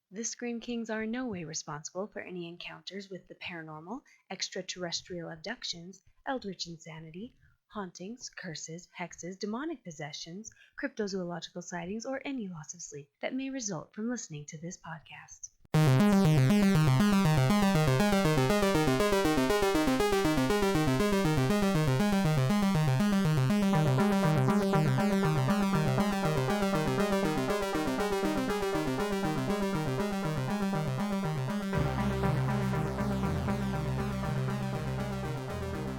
The Scream Kings are in no way responsible for any encounters with the paranormal, extraterrestrial abductions, eldritch insanity, hauntings, curses, hexes, demonic possessions, cryptozoological sightings, or any loss of sleep that may result from listening to this podcast.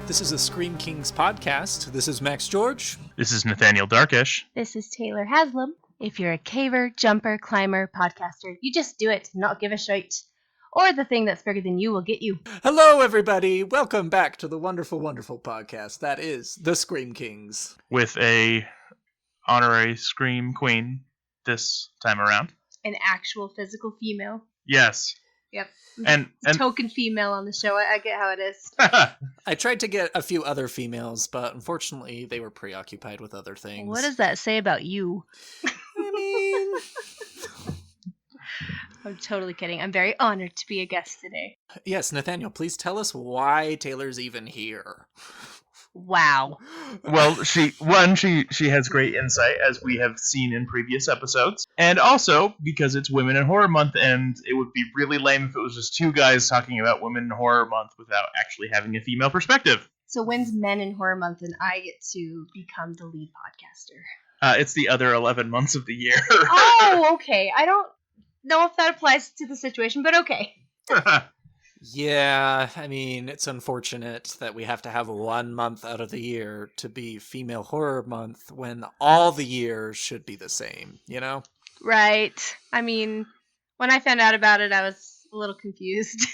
This is a Scream Kings podcast. This is Max George. This is Nathaniel Darkish. This is Taylor Haslem. If you're a caver, jumper, climber, podcaster, you just do it, not give a shite. Or the thing that's bigger than you will get you. Hello, everybody. Welcome back to the wonderful, wonderful podcast that is the Scream Kings. With a honorary Scream Queen this time around. An actual physical female. Yes. Yep. And token female on the show. I get how it is. I tried to get a few other females, but unfortunately they were preoccupied with other things. What does that say about you? I mean... I'm totally kidding. I'm very honored to be a guest today. Yes, Nathaniel, please tell us why Taylor's even here. Wow. Well, she has great insight, as we have seen in previous episodes. And also, because it's Women in Horror Month, and it would be really lame if it was just two guys talking about Women in Horror Month without actually having a female perspective. So when's Men in Horror Month and I get to become the lead podcaster? It's the other 11 months of the year. Oh, okay. I don't know if that applies to the situation, but okay. Yeah, I mean, it's unfortunate that we have to have 1 month out of the year to be Female Horror Month when all the year should be the same, you know? Right. I mean, when I found out about it, I was a little confused.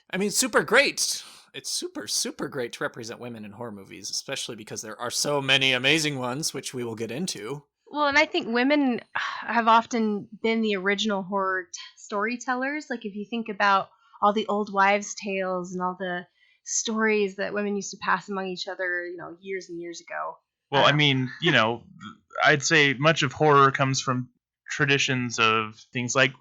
I mean, super great. It's super, super great to represent women in horror movies, especially because there are so many amazing ones, which we will get into. Well, and I think women have often been the original horror storytellers. Like, if you think about all the old wives' tales and all the stories that women used to pass among each other, years and years ago. Well, I mean, I'd say much of horror comes from traditions of things like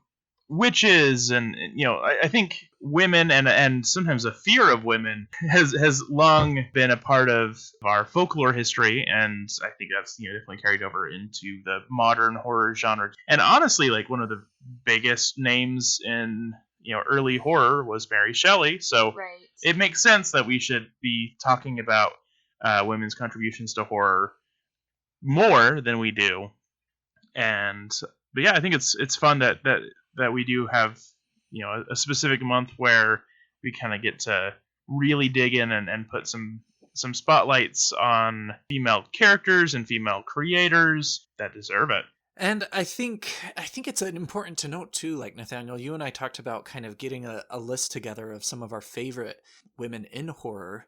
witches, and I think women and sometimes a fear of women has long been a part of our folklore history, and I think that's definitely carried over into the modern horror genre. And honestly, like, one of the biggest names in early horror was Mary Shelley, so right. It makes sense that we should be talking about women's contributions to horror more than we do. But yeah, I think it's fun that we do have a specific month where we kind of get to really dig in and put some spotlights on female characters and female creators that deserve it. And I think it's important to note too, like, Nathaniel, you and I talked about kind of getting a list together of some of our favorite women in horror.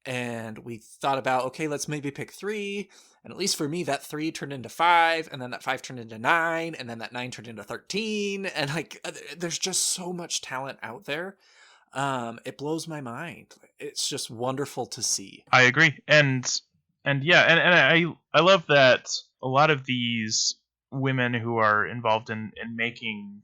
And we thought about, okay, let's maybe pick 3. And at least for me, that 3 turned into 5, and then that 5 turned into 9, and then that 9 turned into 13. And like, there's just so much talent out there. It blows my mind. It's just wonderful to see. I agree. And yeah, and I love that a lot of these women who are involved in making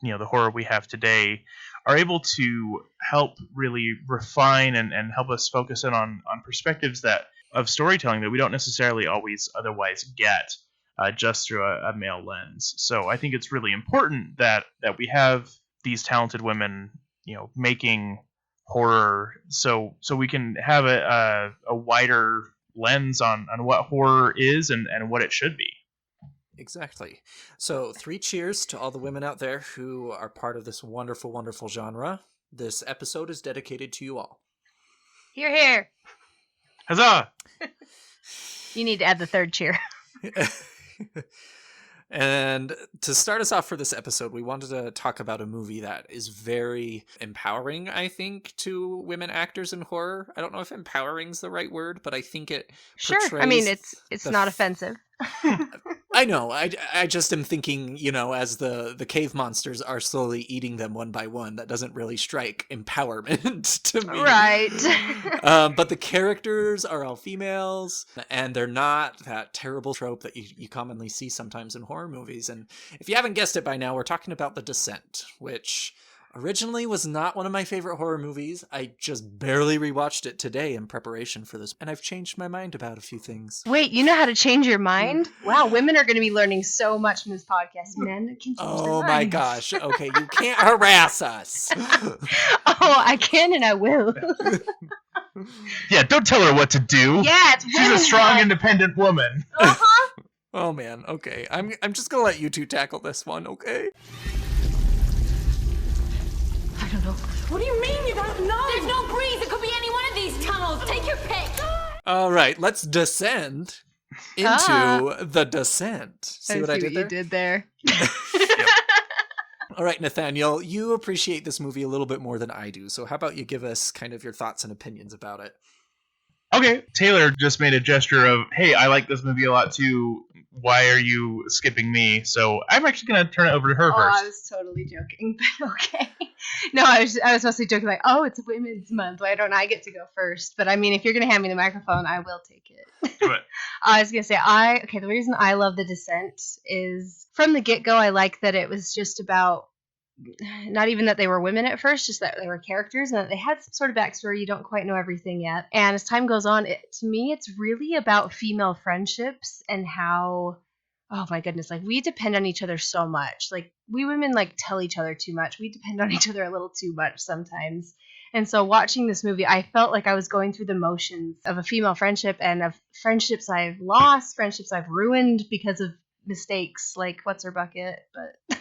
the horror we have today are able to help really refine and help us focus in on perspectives of storytelling that we don't necessarily always otherwise get just through a male lens. So I think it's really important that we have these talented women making horror so we can have a wider lens on what horror is and what it should be. Exactly. So 3 cheers to all the women out there who are part of this wonderful, wonderful genre. This episode is dedicated to you all. Hear, hear. Huzzah! You need to add the 3rd cheer. And to start us off for this episode, we wanted to talk about a movie that is very empowering, I think, to women actors in horror. I don't know if empowering is the right word, but I think it portrays... Sure. I mean, it's not offensive. I know. I just am thinking, as the cave monsters are slowly eating them one by one, that doesn't really strike empowerment to me. Right. But the characters are all females, and they're not that terrible trope that you commonly see sometimes in horror movies. And if you haven't guessed it by now, we're talking about The Descent, which originally was not one of my favorite horror movies. I just barely rewatched it today in preparation for this, and I've changed my mind about a few things. Wait, you know how to change your mind? Wow, women are going to be learning so much from this podcast. Men can change their Oh minds. my gosh. Okay, you can't harass us. Oh, I can and I will. Yeah, don't tell her what to do. Yeah, it's She's a women's strong, time. independent woman. Uh-huh. Oh man, okay. I'm just gonna let you two tackle this one, okay? I don't know. What do you mean you don't know? There's no breeze. It could be any one of these tunnels. Take your pick. All right, let's descend into The Descent. See what I did there? You did there. All right, Nathaniel, you appreciate this movie a little bit more than I do, so how about you give us kind of your thoughts and opinions about it? Okay, Taylor just made a gesture of, hey, I like this movie a lot too. Why are you skipping me? So I'm actually going to turn it over to her first. I was totally joking, but okay. No, I was mostly joking like, oh, it's Women's Month. Why don't I get to go first? But I mean, if you're going to hand me the microphone, I will take it. Do it. I was going to say, the reason I love The Descent is from the get-go, I like that it was just about, not even that they were women at first, just that they were characters and that they had some sort of backstory. You don't quite know everything yet. And as time goes on, to me, it's really about female friendships and how, oh my goodness, like we depend on each other so much. Like we women like tell each other too much. We depend on each other a little too much sometimes. And so watching this movie, I felt like I was going through the motions of a female friendship and of friendships I've lost, friendships I've ruined because of mistakes, like what's her bucket, but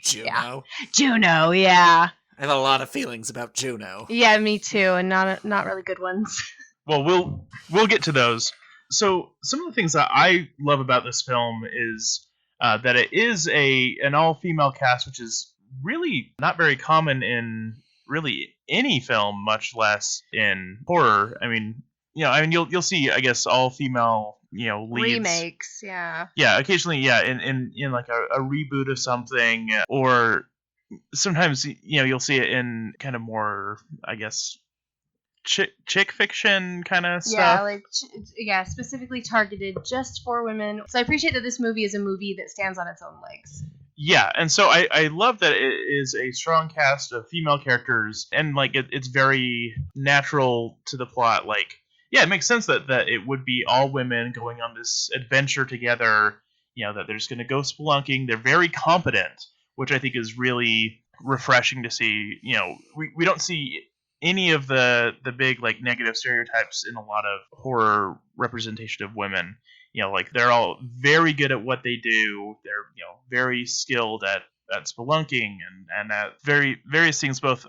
Juno. Yeah. Juno, yeah. I have a lot of feelings about Juno. Yeah, me too, and not really good ones. Well, we'll get to those. So some of the things that I love about this film is that it is an all-female cast, which is really not very common in really any film, much less in horror. I mean, you'll see, I guess, all-female, leads. Remakes, yeah. Yeah, occasionally, yeah, in like a reboot of something, or sometimes, you'll see it in kind of more, I guess, chick fiction kind of stuff. Yeah, specifically targeted just for women. So I appreciate that this movie is a movie that stands on its own legs. Yeah, and so I love that it is a strong cast of female characters, and like it's very natural to the plot. Like, yeah, it makes sense that it would be all women going on this adventure together. That they're just going to go spelunking. They're very competent, which I think is really refreshing to see. We don't see any of the big like negative stereotypes in a lot of horror representation of women. Like they're all very good at what they do. They're very skilled at spelunking and at various things, both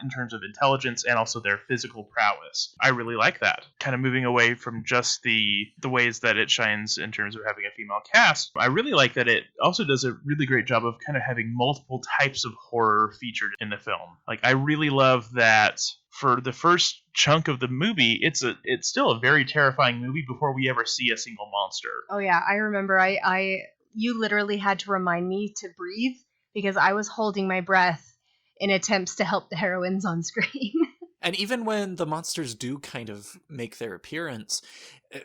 in terms of intelligence and also their physical prowess. I really like that. Kind of moving away from just the ways that it shines in terms of having a female cast. I really like that it also does a really great job of kind of having multiple types of horror featured in the film. Like I really love that for the first chunk of the movie, it's still a very terrifying movie before we ever see a single monster. Oh yeah, I remember you literally had to remind me to breathe because I was holding my breath in attempts to help the heroines on screen. And even when the monsters do kind of make their appearance,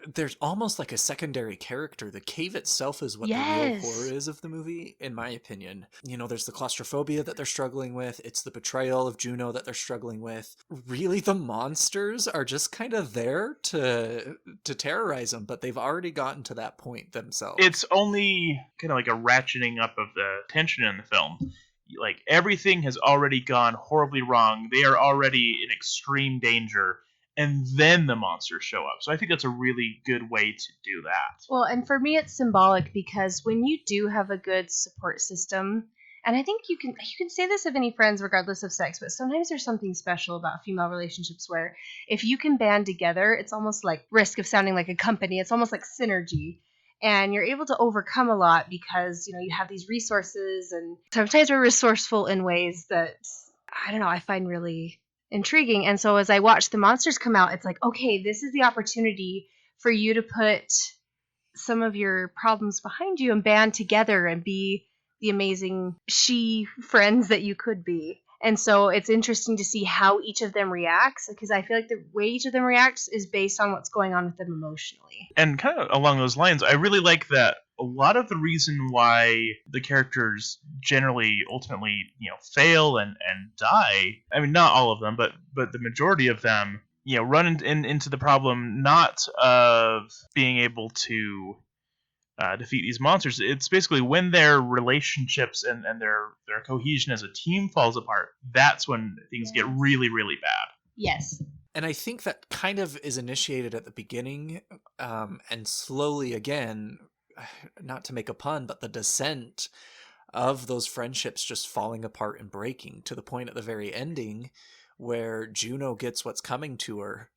there's almost like a secondary character. The cave itself is what the real horror is of the movie, in my opinion. There's the claustrophobia that they're struggling with. It's the betrayal of Juno that they're struggling with. Really, the monsters are just kind of there to terrorize them, but they've already gotten to that point themselves. It's only kind of like a ratcheting up of the tension in the film. Like everything has already gone horribly wrong. They are already in extreme danger, and then the monsters show up. So I think that's a really good way to do that. Well, and for me, it's symbolic because when you do have a good support system, and I think you can say this of any friends regardless of sex, but sometimes there's something special about female relationships where if you can band together, it's almost like risk of sounding like a company. It's almost like synergy. And you're able to overcome a lot because, you have these resources, and sometimes we're resourceful in ways that, I don't know, I find really intriguing. And so as I watch the monsters come out, it's like, okay, this is the opportunity for you to put some of your problems behind you and band together and be the amazing she friends that you could be. And so it's interesting to see how each of them reacts, because I feel like the way each of them reacts is based on what's going on with them emotionally. And kind of along those lines, I really like that a lot of the reason why the characters generally ultimately, fail and die, I mean, not all of them, but the majority of them, run into the problem not of being able to defeat these monsters. It's basically when their relationships and their cohesion as a team falls apart, that's when things get really, really bad. Yes. And I think that kind of is initiated at the beginning, and slowly again, not to make a pun, but the descent of those friendships just falling apart and breaking to the point at the very ending where Juno gets what's coming to her.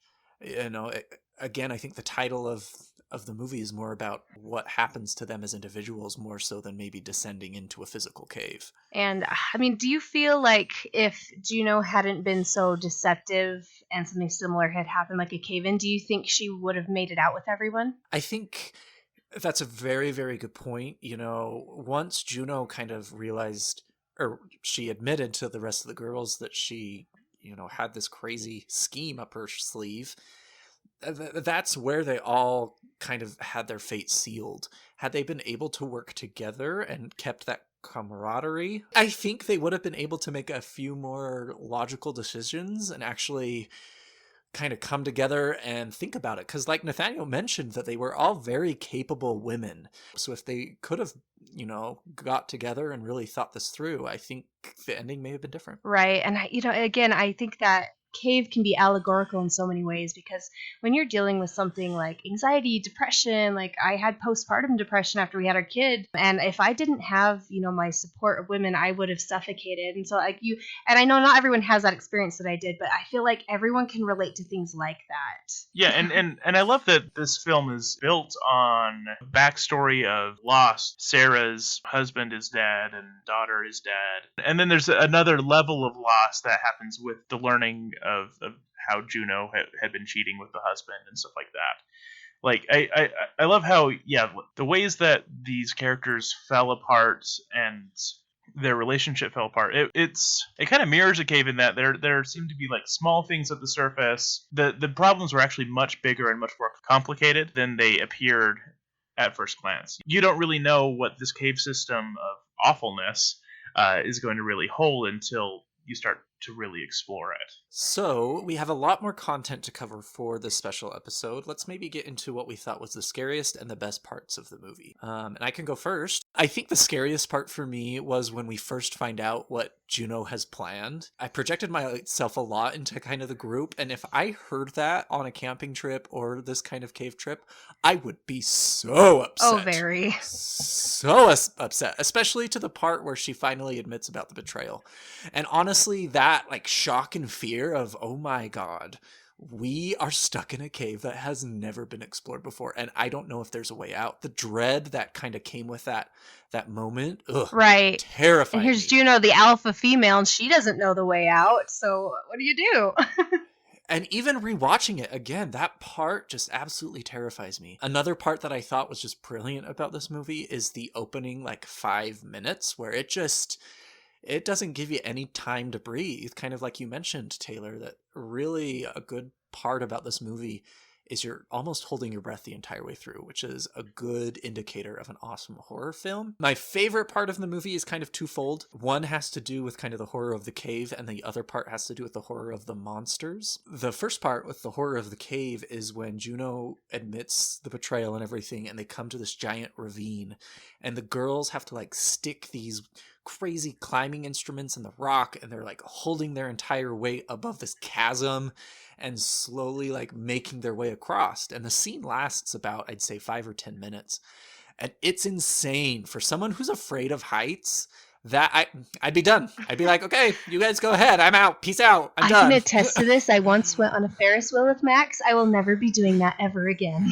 Again, I think the title of the movie is more about what happens to them as individuals more so than maybe descending into a physical cave. And I mean, do you feel like if Juno hadn't been so deceptive and something similar had happened, like a cave-in, do you think she would have made it out with everyone? I think that's a very, very good point. Once Juno kind of realized, or she admitted to the rest of the girls that she, had this crazy scheme up her sleeve, that's where they all kind of had their fate sealed. Had they been able to work together and kept that camaraderie, I think they would have been able to make a few more logical decisions and actually kind of come together and think about it. Because like Nathaniel mentioned, that they were all very capable women. So if they could have, got together and really thought this through, I think the ending may have been different. Right. And, again, I think that cave can be allegorical in so many ways, because when you're dealing with something like anxiety, depression, like I had postpartum depression after we had our kid, and if I didn't have my support of women, I would have suffocated. And so and I know not everyone has that experience that I did, but I feel like everyone can relate to things like that. Yeah, and I love that this film is built on the backstory of loss. Sarah's husband is dead and daughter is dead, and then there's another level of loss that happens with the learning of how Juno had been cheating with the husband and stuff like that. Like, I love how, the ways that these characters fell apart and their relationship fell apart. It kind of mirrors a cave in that there seem to be like small things at the surface. The problems were actually much bigger and much more complicated than they appeared at first glance. You don't really know what this cave system of awfulness is going to really hold until you start to really explore it. So we have a lot more content to cover for this special episode. Let's maybe get into what we thought was the scariest and the best parts of the movie. And I can go first. I think the scariest part for me was when we first find out what Juno has planned. I projected myself a lot into kind of the group, and if I heard that on a camping trip or this kind of cave trip, I would be so upset. Oh, very. So upset, especially to the part where she finally admits about the betrayal. And honestly, that like shock and fear of, oh my God, we are stuck in a cave that has never been explored before, and I don't know if there's a way out. The dread that kind of came with that moment, right, terrifying. And here's Juno, the alpha female, and she doesn't know the way out. So what do you do? And even rewatching it again, that part just absolutely terrifies me. Another part that I thought was just brilliant about this movie is the opening 5 minutes, where it doesn't give you any time to breathe. Kind of like you mentioned, Taylor, that really a good part about this movie is you're almost holding your breath the entire way through, which is a good indicator of an awesome horror film. My favorite part of the movie is kind of twofold. One has to do with kind of the horror of the cave, and the other part has to do with the horror of the monsters. The first part with the horror of the cave is when Juno admits the betrayal and everything, and they come to this giant ravine, and the girls have to stick these crazy climbing instruments in the rock, and they're holding their entire weight above this chasm and slowly making their way across. And the scene lasts about, I'd say, 5 or 10 minutes. And it's insane for someone who's afraid of heights. That I'd be done. I'd be like, okay, you guys go ahead. I'm out. Peace out. I'm done. I can attest to this. I once went on a Ferris wheel with Max. I will never be doing that ever again.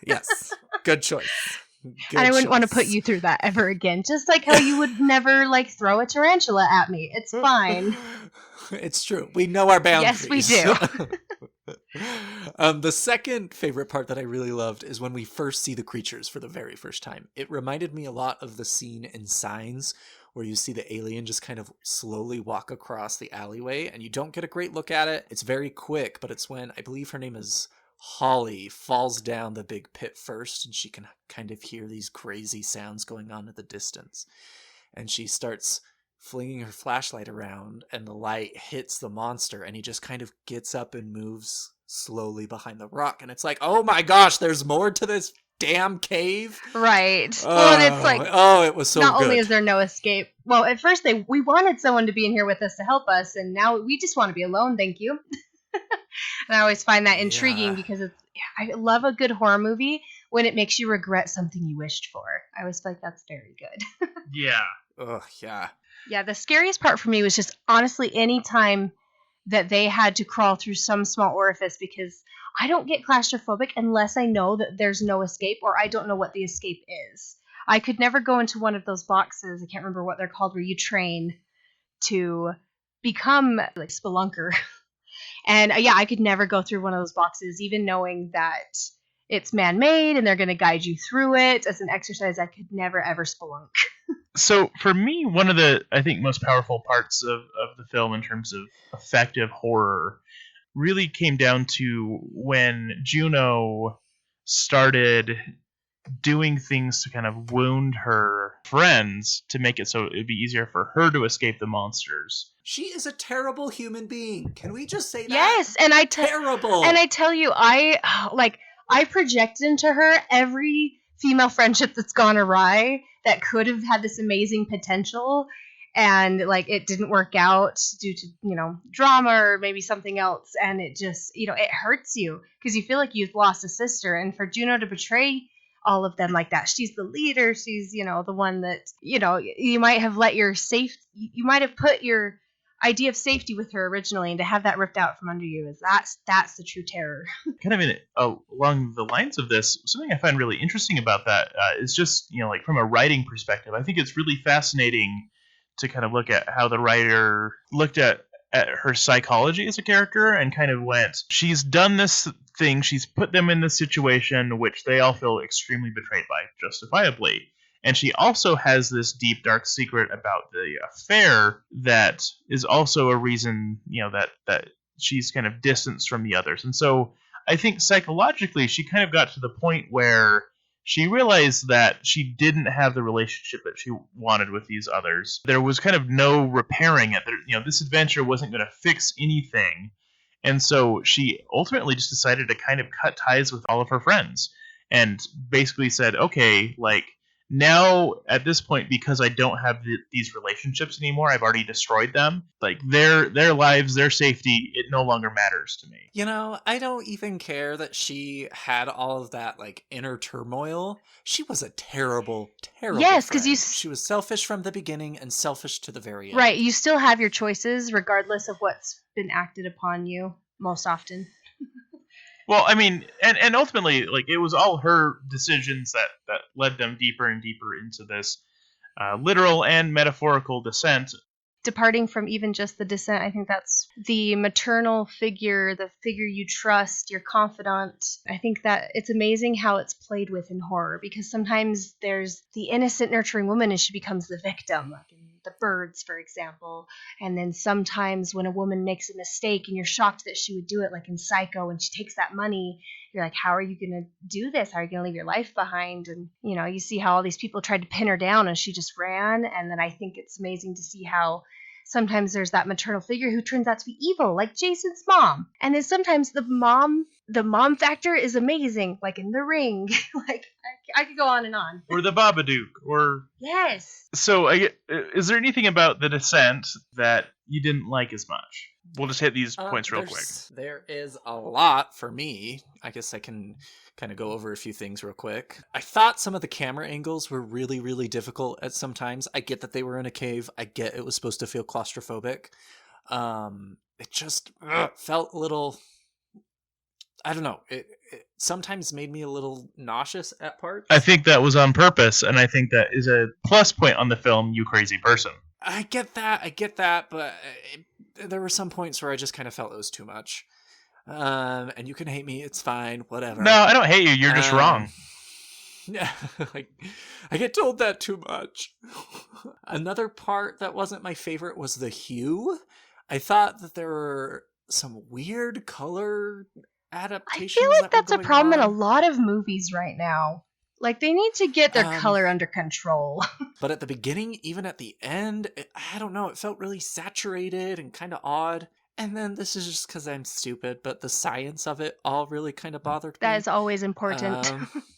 Yes. Good choice. And I wouldn't want to put you through that ever again. Just like how you would never throw a tarantula at me. It's fine. It's true. We know our boundaries. Yes, we do. The second favorite part that I really loved is when we first see the creatures for the very first time. It reminded me a lot of the scene in Signs where you see the alien just kind of slowly walk across the alleyway and you don't get a great look at it. It's very quick, but it's when, I believe her name is Holly, falls down the big pit first and she can kind of hear these crazy sounds going on in the distance. And she starts flinging her flashlight around and the light hits the monster and he just kind of gets up and moves slowly behind the rock. And it's like, oh my gosh, there's more to this damn cave. Right. Well, and it's like, it was so not good. only is there no escape. Well, at first we wanted someone to be in here with us to help us, and now we just want to be alone. Thank you. And I always find that intriguing because I love a good horror movie when it makes you regret something you wished for. I always feel like that's very good. Yeah. Oh, yeah. Yeah, the scariest part for me was just honestly any time that they had to crawl through some small orifice, because I don't get claustrophobic unless I know that there's no escape or I don't know what the escape is. I could never go into one of those boxes, I can't remember what they're called, where you train to become like spelunker. And I could never go through one of those boxes, even knowing that it's man-made and they're going to guide you through it as an exercise. I could never, ever spelunk. So for me, one of the, I think, most powerful parts of the film in terms of effective horror really came down to when Juno started doing things to kind of wound her friends to make it so it would be easier for her to escape the monsters. She is a terrible human being. Can we just say that? Yes, and terrible. And I tell you, I project into her every female friendship that's gone awry that could have had this amazing potential, and like it didn't work out due to drama or maybe something else, and it just it hurts you because you feel like you've lost a sister. And for Juno to betray all of them like that, she's the leader, she's the one that you might have let you might have put your idea of safety with her originally, and to have that ripped out from under you that's the true terror. Kind of along the lines of this, something I find really interesting about that is just like from a writing perspective, I think it's really fascinating to kind of look at how the writer looked at her psychology as a character and kind of went, she's done this thing, she's put them in this situation which they all feel extremely betrayed by, justifiably. And she also has this deep, dark secret about the affair that is also a reason, that she's kind of distanced from the others. And so I think psychologically she kind of got to the point where she realized that she didn't have the relationship that she wanted with these others. There was kind of no repairing it. This adventure wasn't going to fix anything. And so she ultimately just decided to kind of cut ties with all of her friends and basically said, okay, like, now at this point, because I don't have these relationships anymore, I've already destroyed them. Like their lives, their safety, it no longer matters to me. I don't even care that she had all of that like inner turmoil. She was a terrible yes, because she was selfish from the beginning and selfish to the very end. Right, you still have your choices regardless of what's been acted upon you most often. Well, I mean, and ultimately, like, it was all her decisions that led them deeper and deeper into this literal and metaphorical descent. Departing from even just the descent, I think that's the maternal figure, the figure you trust, your confidant. I think that it's amazing how it's played with in horror, because sometimes there's the innocent, nurturing woman and she becomes the victim, like in The Birds, for example. And then sometimes when a woman makes a mistake and you're shocked that she would do it, like in Psycho, when she takes that money, you're like, how are you going to do this? How are you going to leave your life behind? And, you see how all these people tried to pin her down and she just ran. And then I think it's amazing to see how sometimes there's that maternal figure who turns out to be evil, like Jason's mom. And then sometimes the mom factor is amazing, like in The Ring. Like, I could go on and on. Or The Babadook, or... Yes. So, is there anything about The Descent that you didn't like as much? We'll just hit these points real quick. There is a lot for me. I guess I can kind of go over a few things real quick. I thought some of the camera angles were really, really difficult at some times. I get that they were in a cave. I get it was supposed to feel claustrophobic. It just felt a little... I don't know. It sometimes made me a little nauseous at parts. I think that was on purpose, and I think that is a plus point on the film, you crazy person. I get that, but there were some points where I just kind of felt it was too much. And you can hate me, it's fine, whatever. No, I don't hate you. You're just wrong. Yeah, like, I get told that too much. Another part that wasn't my favorite was the hue. I thought that there were some weird color adaptations. I feel like that's a going problem in a on. lot of movies right now. Like, they need to get their Um, color under control. But at the beginning, even at the end, I don't know, it felt really saturated and kind of odd. And then this is just because I'm stupid, but the science of it all really kind of bothered me. That is always important.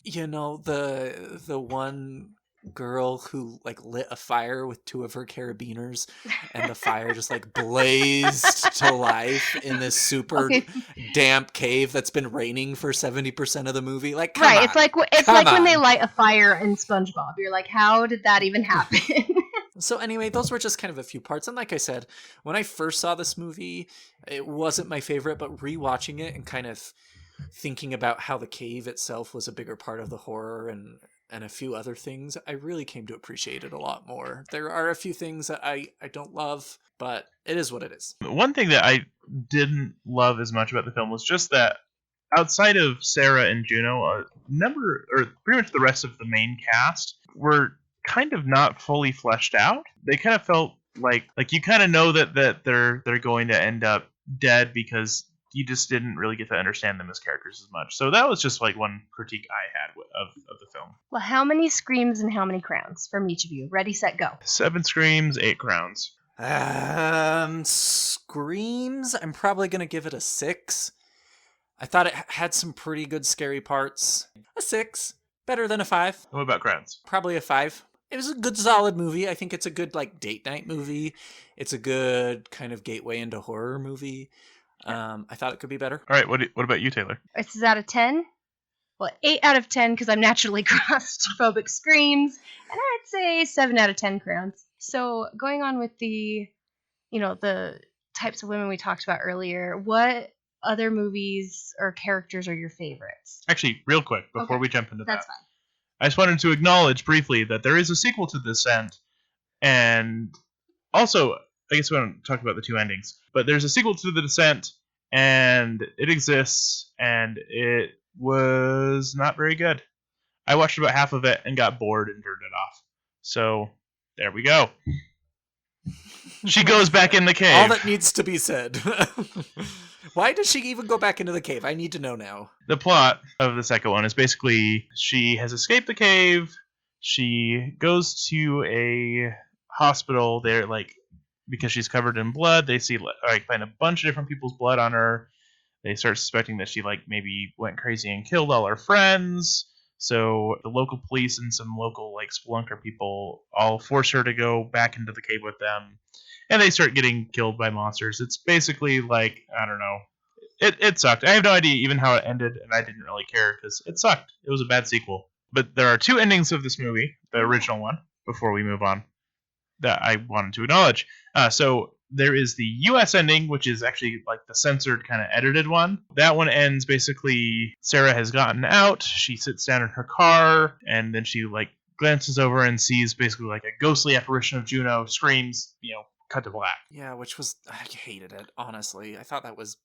You know, the one girl who like lit a fire with two of her carabiners, and the fire just like blazed to life in this super Okay. damp cave that's been raining for 70% of the movie. Like, come Right, on. it's Come like when they on. light a fire in SpongeBob. You're like, how did that even happen? So anyway, those were just kind of a few parts. And like I said, when I first saw this movie, it wasn't my favorite, but rewatching it and kind of thinking about how the cave itself was a bigger part of the horror and a few other things, I really came to appreciate it a lot more. There are a few things that I don't love, but it is what it is. One thing that I didn't love as much about the film was just that outside of Sarah and Juno, pretty much the rest of the main cast were kind of not fully fleshed out. They kind of felt like you kind of know that they're going to end up dead because you just didn't really get to understand them as characters as much. So that was just like one critique I had of the film. Well, how many screams and how many crowns from each of you? Ready, set, go. 7 screams, 8 crowns. Screams, I'm probably going to give it a 6. I thought it had some pretty good scary parts. A 6. Better than a 5. What about crowns? Probably a 5. It was a good, solid movie. I think it's a good, like, date night movie. It's a good kind of gateway into horror movie. I thought it could be better. All right, what about you, Taylor? This is out of 10. Well, 8 out of 10 because I'm naturally claustrophobic screams. And I'd say 7 out of 10 crowns. So going on with the types of women we talked about earlier, what other movies or characters are your favorites? Actually, real quick, before Okay, we jump into That's that. fine. I just wanted to acknowledge briefly that there is a sequel to Descent, and also, I guess we don't talk about the 2 endings, but there's a sequel to The Descent, and it exists, and it was not very good. I watched about half of it and got bored and turned it off. So, there we go. She goes back in the cave. All that needs to be said. Why does she even go back into the cave? I need to know now. The plot of the second one is basically she has escaped the cave. She goes to a hospital there, because she's covered in blood. They find a bunch of different people's blood on her. They start suspecting that she maybe went crazy and killed all her friends. So the local police and some local spelunker people all force her to go back into the cave with them. And they start getting killed by monsters. It's basically I don't know. It sucked. I have no idea even how it ended, and I didn't really care because it sucked. It was a bad sequel. But there are 2 endings of this movie, the original one, before we move on, that I wanted to acknowledge. So there is the U.S. ending, which is actually the censored kind of edited one. That one ends basically Sarah has gotten out. She sits down in her car, and then she glances over and sees basically a ghostly apparition of Juno, screams, cut to black. Yeah, I hated it, honestly. I thought it was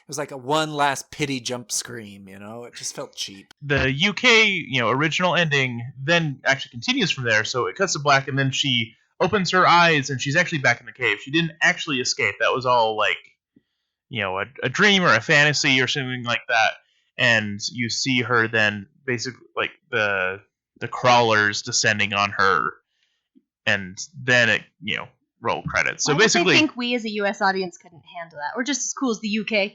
like a one last pity jump scream, it just felt cheap. The UK, original ending then actually continues from there, so it cuts to black, and then she opens her eyes, and she's actually back in the cave. She didn't actually escape. That was all a dream or a fantasy or something like that. And you see her then basically the crawlers descending on her, and then it roll credits. So Why would basically, they think we as a U.S. audience couldn't handle that? We're just as cool as the UK.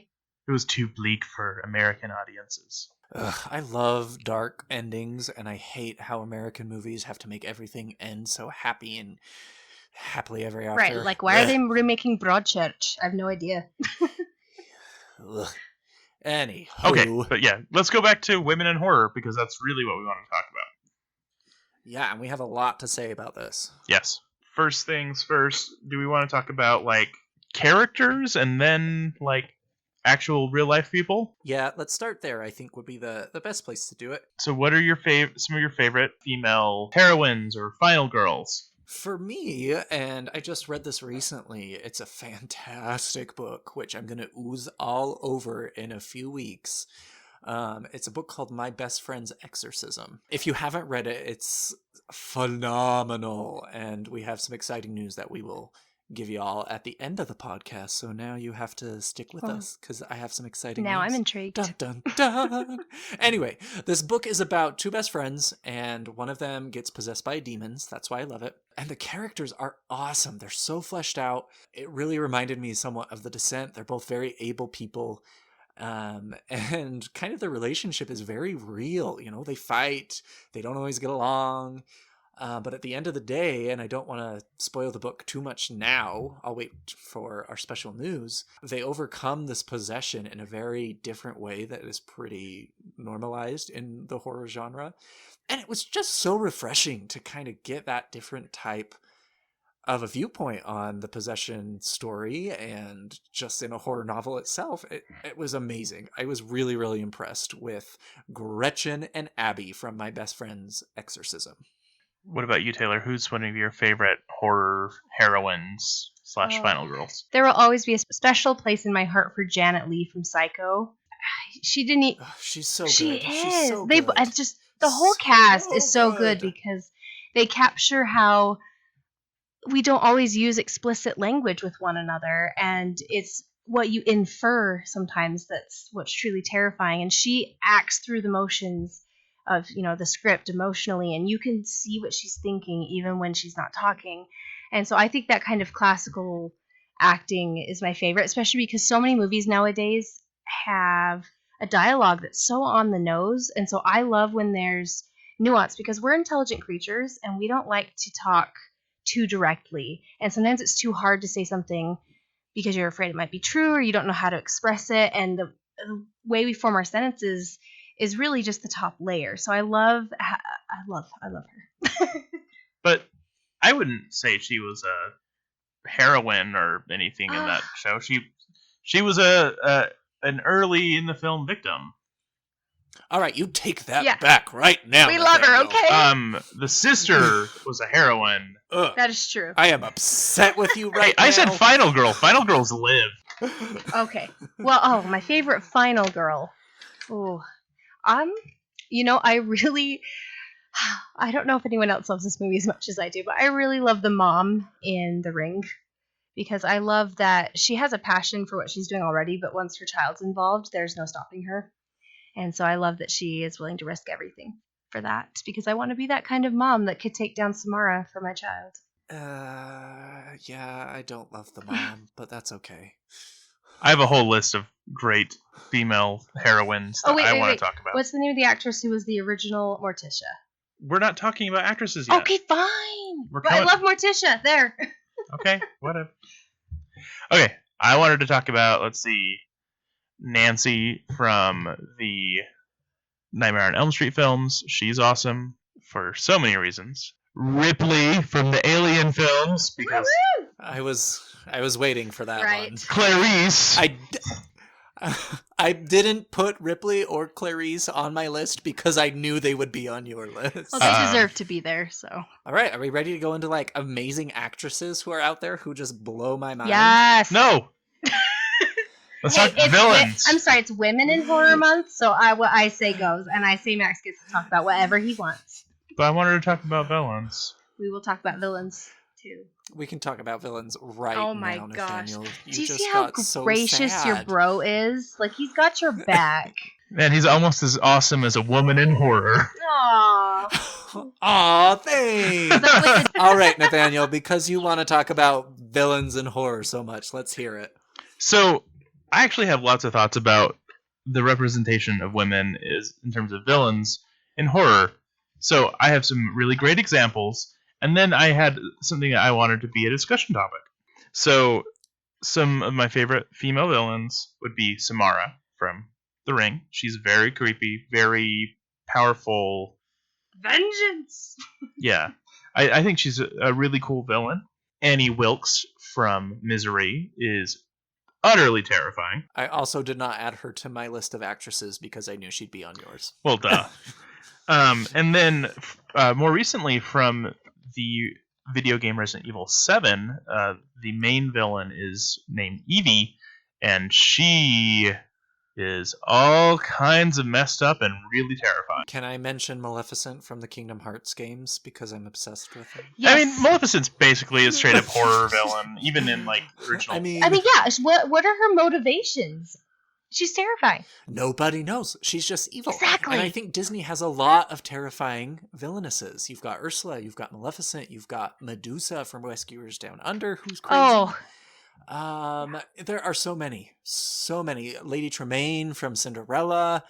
it was too bleak for American audiences. Ugh, I love dark endings, and I hate how American movies have to make everything end so happy and happily ever after. Right, why are they remaking Broadchurch? I have no idea. Ugh. Anywho. Okay, but yeah, let's go back to women in horror, because that's really what we want to talk about. Yeah, and we have a lot to say about this. Yes. First things first, do we want to talk about characters and then actual real life people? Yeah, let's start there. I think would be the best place to do it. So what are some of your favorite female heroines or final girls? For me, and I just read this recently, it's a fantastic book, which I'm going to ooze all over in a few weeks. It's a book called My Best Friend's Exorcism. If you haven't read it, it's phenomenal, and we have some exciting news that we will give you all at the end of the podcast. So now you have to stick with us because I have some exciting Now news. I'm intrigued. Dun, dun, dun. Anyway, this book is about two best friends, and one of them gets possessed by demons. That's why I love it. And the characters are awesome. They're so fleshed out. It really reminded me somewhat of The Descent. They're both very able people. And kind of the relationship is very real. You know, they fight. They don't always get along. But at the end of the day, and I don't want to spoil the book too much now, I'll wait for our special news, they overcome this possession in a very different way that is pretty normalized in the horror genre. And it was just so refreshing to kind of get that different type of a viewpoint on the possession story, and just in a horror novel itself. It was amazing. I was really, really impressed with Gretchen and Abby from My Best Friend's Exorcism. What about you, Taylor? Who's one of your favorite horror heroines / final girls? There will always be a special place in my heart for Janet Leigh from Psycho. She didn't. She's so good. She is. She's so They good. and just the whole cast is so good good. because they capture how we don't always use explicit language with one another, and it's what you infer sometimes that's what's truly terrifying. And she acts through the motions of, you know, the script emotionally, and you can see what she's thinking even when she's not talking. And so I think that kind of classical acting is my favorite, especially because so many movies nowadays have a dialogue that's so on the nose. And so I love when there's nuance, because we're intelligent creatures and we don't like to talk too directly. And sometimes it's too hard to say something because you're afraid it might be true or you don't know how to express it. And the way we form our sentences is really just the top layer. So I love her. But I wouldn't say she was a heroine or anything in that show. She was an early in the film victim. All right, you take that back right now. We love her, Nathaniel. okay? The sister was a heroine. Ugh. That is true. I am upset with you right now. I said final girl. Final girls live. Okay. Well, my favorite final girl. Oh, you know, I don't know if anyone else loves this movie as much as I do, but I really love the mom in The Ring, because I love that she has a passion for what she's doing already, but once her child's involved, there's no stopping her. And so I love that she is willing to risk everything for that, because I want to be that kind of mom that could take down Samara for my child. Yeah, I don't love the mom, but that's okay. I have a whole list of great female heroines that I want to talk about. What's the name of the actress who was the original Morticia? We're not talking about actresses yet. Okay, fine. We're But I love Morticia. There. Okay, whatever. Okay, I wanted to talk about, let's see, Nancy from the Nightmare on Elm Street films. She's awesome for so many reasons. Ripley from the Alien films, because I was waiting for that Right. one. Clarice. I didn't put Ripley or Clarice on my list because I knew they would be on your list. Well, they deserve to be there, so. All right, are we ready to go into like amazing actresses who are out there who just blow my mind? Yes. No. Let's talk villains. I'm sorry, it's Women in Horror Month, so what I say goes, and I say Max gets to talk about whatever he wants. But I wanted to talk about villains. We will talk about villains, too. We can talk about villains right Oh my now, gosh. Nathaniel. Do you see how gracious your bro is? Like, he's got your back. Man, he's almost as awesome as a woman in horror. Aww. Aw, thanks. All right, Nathaniel, because you want to talk about villains in horror so much, let's hear it. So, I actually have lots of thoughts about the representation of women is in terms of villains in horror. So, I have some really great examples, and then I had something that I wanted to be a discussion topic. So, some of my favorite female villains would be Samara from The Ring. She's very creepy, very powerful. Vengeance! Yeah. I think she's a really cool villain. Annie Wilkes from Misery is utterly terrifying. I also did not add her to my list of actresses because I knew she'd be on yours. Well, duh. And then more recently from the video game Resident Evil 7, the main villain is named Evie, and she is all kinds of messed up and really terrifying. Can I mention Maleficent from the Kingdom Hearts games because I'm obsessed with them? Yes. I mean, Maleficent's basically a straight up horror villain, even in like original. I mean, yeah. What are her motivations? She's terrifying. Nobody knows. She's just evil. Exactly. And I think Disney has a lot of terrifying villainesses. You've got Ursula, you've got Maleficent, you've got Medusa from Rescuers Down Under, who's crazy. There are so many. Lady Tremaine from Cinderella.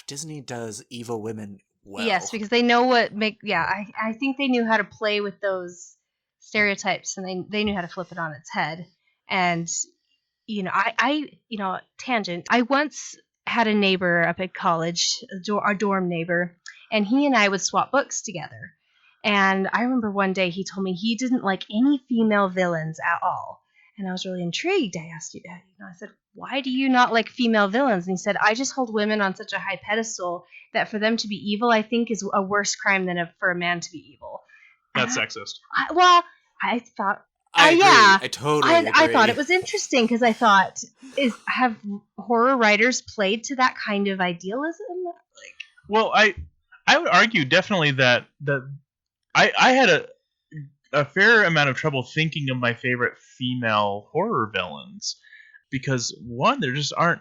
Disney does evil women well. Yes, because they know what I think they knew how to play with those stereotypes, and they knew how to flip it on its head. And tangent. I once had a neighbor up at college, our dorm neighbor, and he and I would swap books together. And I remember one day he told me he didn't like any female villains at all. And I was really intrigued. I asked I said, why do you not like female villains? And he said, I just hold women on such a high pedestal that for them to be evil, I think, is a worse crime than for a man to be evil. That's sexist. I thought, I agree. yeah, I totally agree. I thought it was interesting because I thought, have horror writers played to that kind of idealism? Well, I would argue definitely that I had a fair amount of trouble thinking of my favorite female horror villains because, one, there just aren't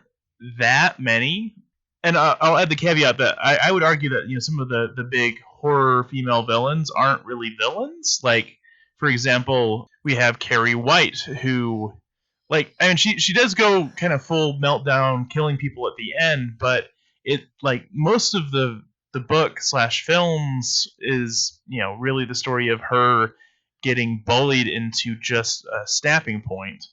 that many. And I'll add the caveat that I would argue that some of the big horror female villains aren't really villains. Like, for example, we have Carrie White, who, she does go kind of full meltdown, killing people at the end, but most of the book / films is, really the story of her getting bullied into just a snapping point.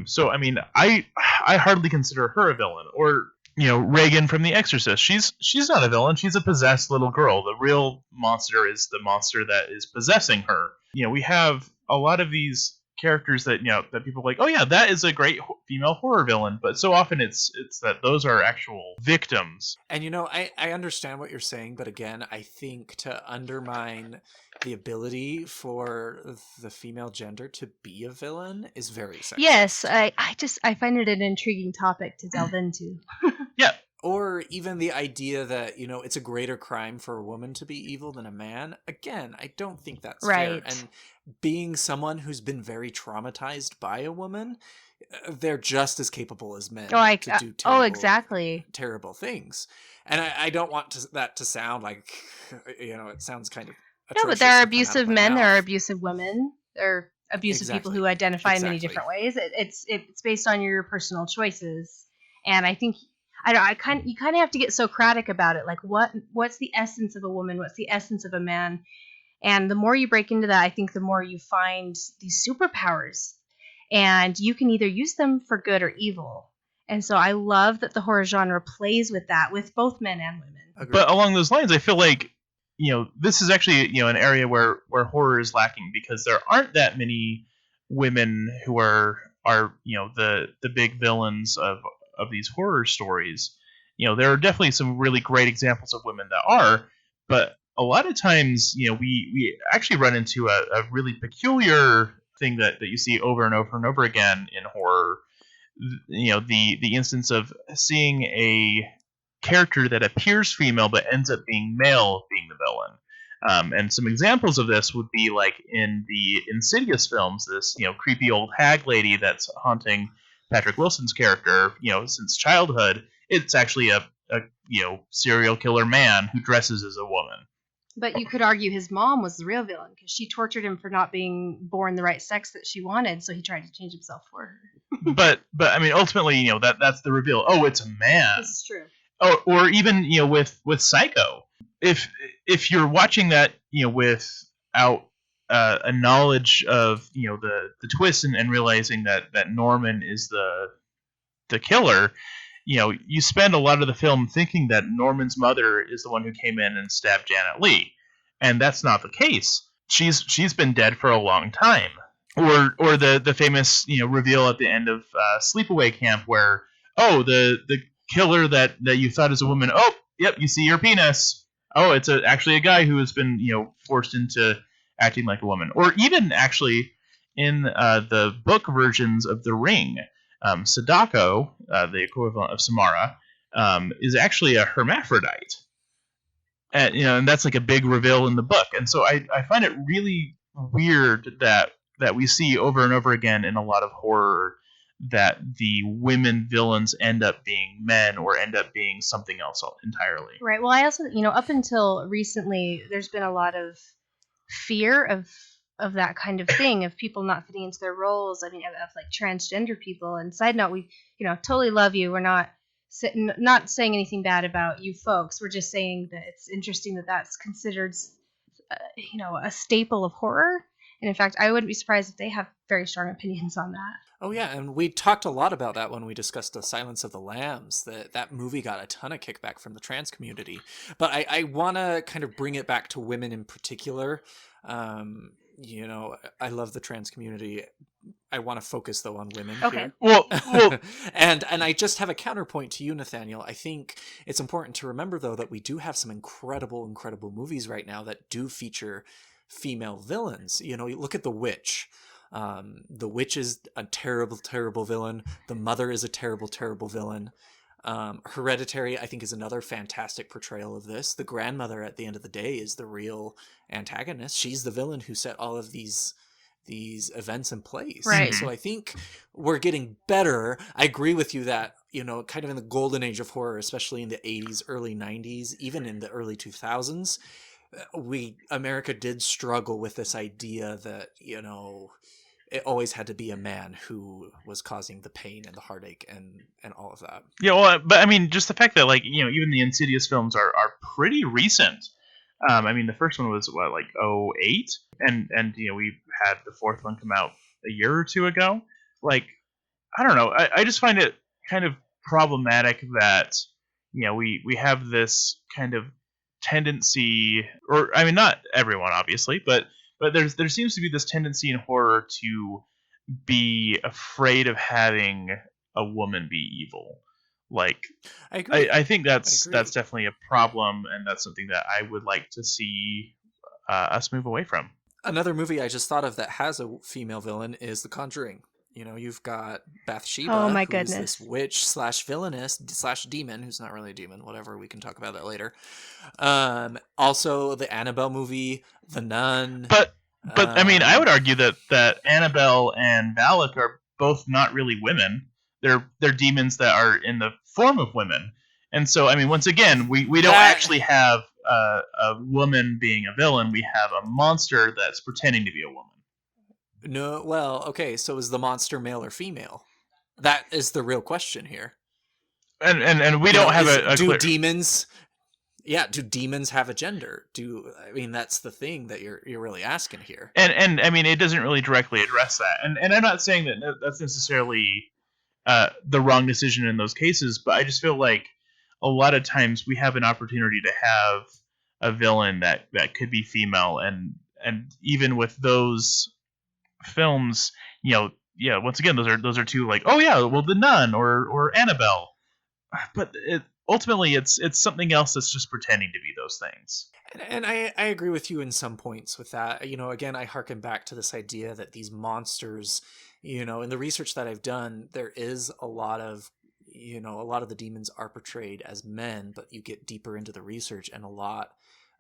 So, I mean, I hardly consider her a villain. Or, Reagan from The Exorcist. She's not a villain. She's a possessed little girl. The real monster is the monster that is possessing her. We have a lot of these characters that that people are like, oh yeah, that is a great female horror villain, but so often it's that those are actual victims. And I understand what you're saying, but again, I think to undermine the ability for the female gender to be a villain is very sexist. Yes, I find it an intriguing topic to delve into. Yeah. Or even the idea that, it's a greater crime for a woman to be evil than a man. Again, I don't think that's right. fair. And being someone who's been very traumatized by a woman, they're just as capable as men to do terrible things. And I don't want that to sound like, it sounds kind of atrocious. No, but there are abusive men, there are abusive women, there are abusive people who identify in many different ways. It's based on your personal choices. And I think... you kind of have to get Socratic about it. Like, what's the essence of a woman? What's the essence of a man? And the more you break into that, I think the more you find these superpowers. And you can either use them for good or evil. And so I love that the horror genre plays with that, with both men and women. Agreed. But along those lines, I feel like, this is actually, an area where horror is lacking because there aren't that many women who are the big villains of these horror stories. There are definitely some really great examples of women that are, but a lot of times, we actually run into a really peculiar thing that you see over and over and over again in horror. The instance of seeing a character that appears female but ends up being male being the villain. And some examples of this would be like in the Insidious films, this creepy old hag lady that's haunting Patrick Wilson's character, since childhood. It's actually a serial killer man who dresses as a woman. But you could argue his mom was the real villain because she tortured him for not being born the right sex that she wanted, so he tried to change himself for her. but I mean, ultimately, that's the reveal. Oh, it's a man. This is true. Or even with Psycho, if you're watching that without a knowledge of the twist and realizing that Norman is the killer, you spend a lot of the film thinking that Norman's mother is the one who came in and stabbed Janet Leigh, and that's not the case. She's been dead for a long time. Or the famous reveal at the end of Sleepaway Camp where the killer that you thought is a woman, oh yep, you see your penis. Oh, it's actually a guy who has been forced into acting like a woman. Or even actually in the book versions of The Ring, Sadako, the equivalent of Samara, is actually a hermaphrodite. And that's like a big reveal in the book. And so I find it really weird that we see over and over again in a lot of horror that the women villains end up being men or end up being something else entirely. Right. Well, I also, up until recently, there's been a lot of fear of that kind of thing, of people not fitting into their roles. I mean, of like transgender people. And side note, we, totally love you. We're not saying anything bad about you folks. We're just saying that it's interesting that that's considered, a staple of horror. And in fact, I wouldn't be surprised if they have very strong opinions on that. Oh yeah, and we talked a lot about that when we discussed The Silence of the Lambs, that movie got a ton of kickback from the trans community. But I want to kind of bring it back to women in particular. I love the trans community. I want to focus though on women here. Well, and I just have a counterpoint to you, Nathaniel. I think it's important to remember though that we do have some incredible movies right now that do feature female villains. You look at The Witch. The Witch is a terrible villain. The Mother is a terrible villain. Hereditary, I think, is another fantastic portrayal of this. The grandmother, at the end of the day, is the real antagonist. She's the villain who set all of these events in place. Right. So I think we're getting better. I agree with you that, kind of in the golden age of horror, especially in the 80s, early 90s, even in the early 2000s, America did struggle with this idea that, it always had to be a man who was causing the pain and the heartache and all of that. Yeah, well, but I mean, just the fact that even the Insidious films are pretty recent. The first one was what, like 2008, and we had the fourth one come out a year or two ago. Like, I don't know. I just find it kind of problematic that we have this kind of tendency, or I mean, not everyone obviously, but there seems to be this tendency in horror to be afraid of having a woman be evil. Like, I agree. I think that's definitely a problem, and that's something that I would like to see us move away from. Another movie I just thought of that has a female villain is The Conjuring. You've got Bathsheba, oh my who's goodness, this witch / villainess / demon, who's not really a demon, whatever, we can talk about that later. Also the Annabelle movie, The Nun. But I mean, I would argue that Annabelle and Valak are both not really women. They're demons that are in the form of women. And so, I mean, once again, we don't actually have a woman being a villain. We have a monster that's pretending to be a woman. No, well, okay, so is the monster male or female? That is the real question here. And we don't have a do clear... demons have a gender? I mean, that's the thing that you're really asking here. And I mean, it doesn't really directly address that. And I'm not saying that that's necessarily the wrong decision in those cases, but I just feel like a lot of times we have an opportunity to have a villain that could be female, and even with those films, once again, those are two, like, oh yeah, well, The Nun or Annabelle, but ultimately it's something else that's just pretending to be those things. And I agree with you in some points with that. Again, I harken back to this idea that these monsters, in the research that I've done, there is a lot of the demons are portrayed as men, but you get deeper into the research and a lot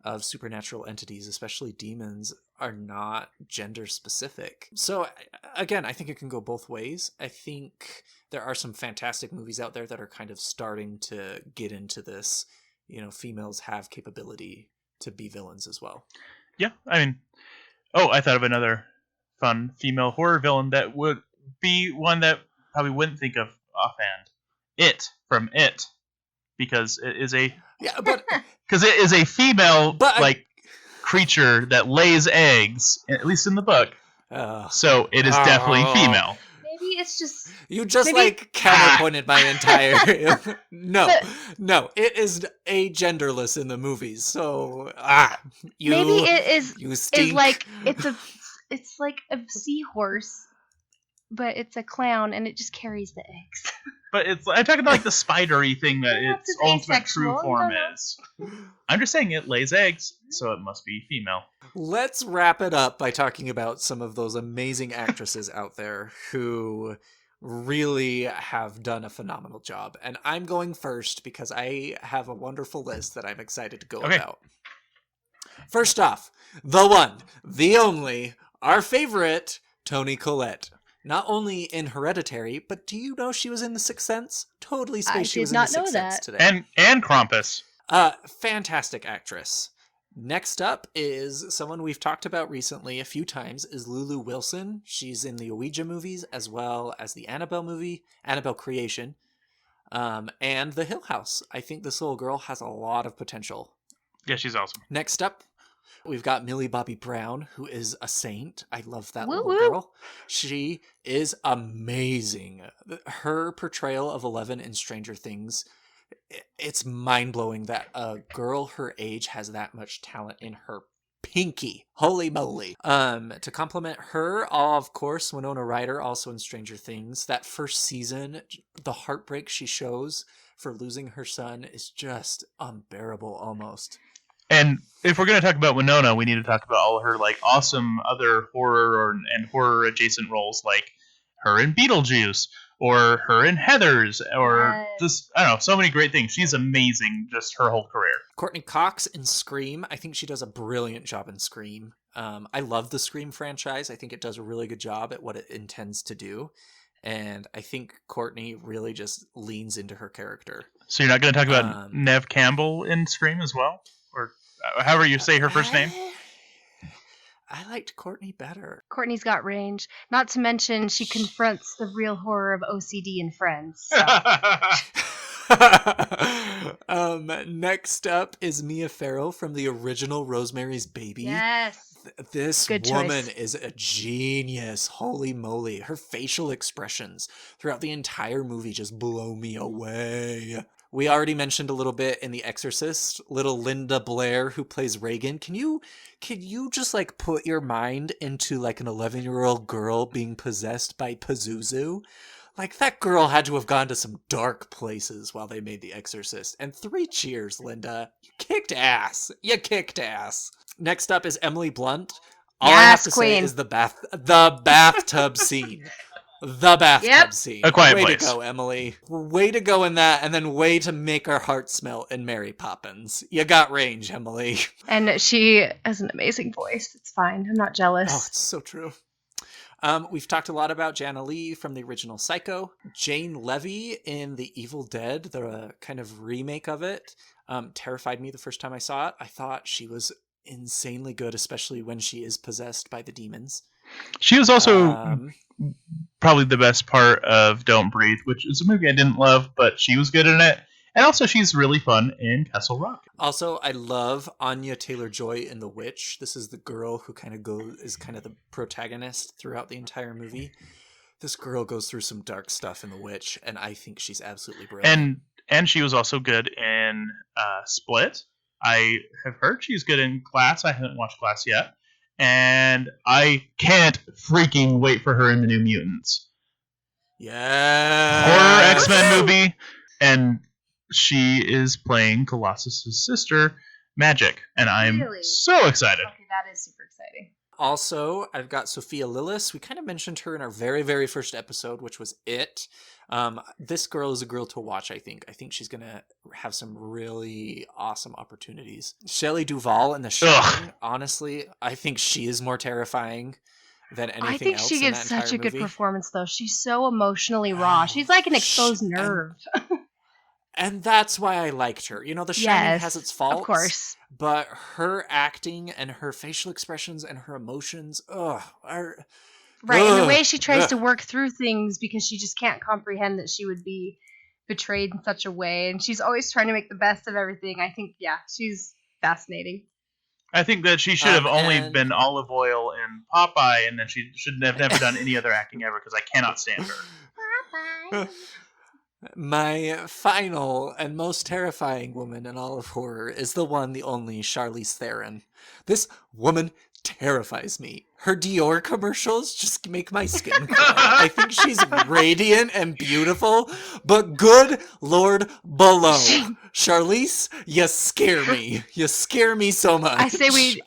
of supernatural entities, especially demons, are not gender specific. So again, I think it can go both ways. I think there are some fantastic movies out there that are kind of starting to get into this, females have capability to be villains as well. Yeah, I mean, I thought of another fun female horror villain that would be one that probably wouldn't think of offhand. It from It, because it is a female creature that lays eggs, at least in the book. So it is definitely female. Maybe it's just you just counterpointed my entire. No, it is a genderless in the movies. So maybe it is. You stink. Is like it's like a seahorse, but it's a clown and it just carries the eggs. But I'm talking about like the spidery thing that That's its an ultimate true asexual, form no. is. I'm just saying it lays eggs, so it must be female. Let's wrap it up by talking about some of those amazing actresses out there who really have done a phenomenal job. And I'm going first because I have a wonderful list that I'm excited to go Okay. about. First off, the one, the only, our favorite, Toni Collette. Not only in Hereditary, but do you know she was in The Sixth Sense? Totally I space she did was in not The Sixth know Sense that. today. And Krampus. Fantastic actress. Next up is someone we've talked about recently a few times, is Lulu Wilson. She's in the Ouija movies as well as the Annabelle movie, Annabelle Creation, and The Hill House. I think this little girl has a lot of potential. Yeah, she's awesome. Next up, we've got Millie Bobby Brown, who is a saint. I love that Woo little woo. girl. She is amazing. Her portrayal of Eleven in Stranger Things, it's mind-blowing that a girl her age has that much talent in her pinky. Holy moly. To complement her, of course, Winona Ryder, also in Stranger Things. That first season, the heartbreak she shows for losing her son is just unbearable almost. And if we're going to talk about Winona, we need to talk about all her like awesome other horror and horror adjacent roles, like her in Beetlejuice or her in Heathers, or Yes. just I don't know, so many great things. She's amazing, just her whole career. Courtney Cox in Scream. I think she does a brilliant job in Scream. I love the Scream franchise. I think it does a really good job at what it intends to do. And I think Courtney really just leans into her character. So you're not going to talk about Neve Campbell in Scream as well, or however you say her first name. I liked Courtney better. Courtney's got range. Not to mention, she confronts the real horror of OCD in Friends. So. Next up is Mia Farrow from the original Rosemary's Baby. Yes. This Good woman choice. is a genius. Holy moly. Her facial expressions throughout the entire movie just blow me away. We already mentioned a little bit in The Exorcist, little Linda Blair who plays Reagan. Can you just like put your mind into like an 11-year-old girl being possessed by Pazuzu? Like that girl had to have gone to some dark places while they made The Exorcist. And 3 cheers, Linda. You kicked ass. You kicked ass. Next up is Emily Blunt. All I have to say queen. is the bathtub scene. The bathtub scene. A Quiet Way Place. to go, Emily. Way to go in that, and then way to make our hearts melt in Mary Poppins. You got range, Emily. And she has an amazing voice. It's fine. I'm not jealous. Oh, it's so true. We've talked a lot about Jana Lee from the original Psycho. Jane Levy in The Evil Dead, the kind of remake of it, terrified me the first time I saw it. I thought she was insanely good, especially when she is possessed by the demons. She was also probably the best part of Don't Breathe, which is a movie I didn't love, but she was good in it. And also, she's really fun in Castle Rock. Also, I love Anya Taylor-Joy in The Witch. This is the girl who is kind of the protagonist throughout the entire movie. This girl goes through some dark stuff in The Witch, and I think she's absolutely brilliant. And she was also good in Split. I have heard she's good in Glass. I haven't watched Glass yet. And I can't freaking wait for her in the New Mutants. Yeah. Horror X-Men movie. And she is playing Colossus's sister, Magic. And I'm Really? so excited. Okay, that is super exciting. Also, I've got Sophia Lillis. We kind of mentioned her in our very, very first episode, which was It. This girl is a girl to watch, I think. I think she's going to have some really awesome opportunities. Shelley Duvall in The Shining, honestly, I think she is more terrifying than anything else. I think she in gives that such a entire good movie. performance, though. She's so emotionally raw. She's like an exposed nerve. And that's why I liked her. You know, The Shining Yes, has its faults. of course. But her acting and her facial expressions and her emotions, are... Right, and the Ugh. way she tries Ugh. to work through things because she just can't comprehend that she would be betrayed in such a way. And she's always trying to make the best of everything. I think, yeah, she's fascinating. I think that she should have only and- been Olive Oil in Popeye, and then she should have never done any other acting ever, because I cannot stand her. My final and most terrifying woman in all of horror is the one, the only Charlize Theron. This woman terrifies me. Her Dior commercials just make my skin crawl. I think she's radiant and beautiful, but good Lord below. Charlize, you scare me. You scare me so much.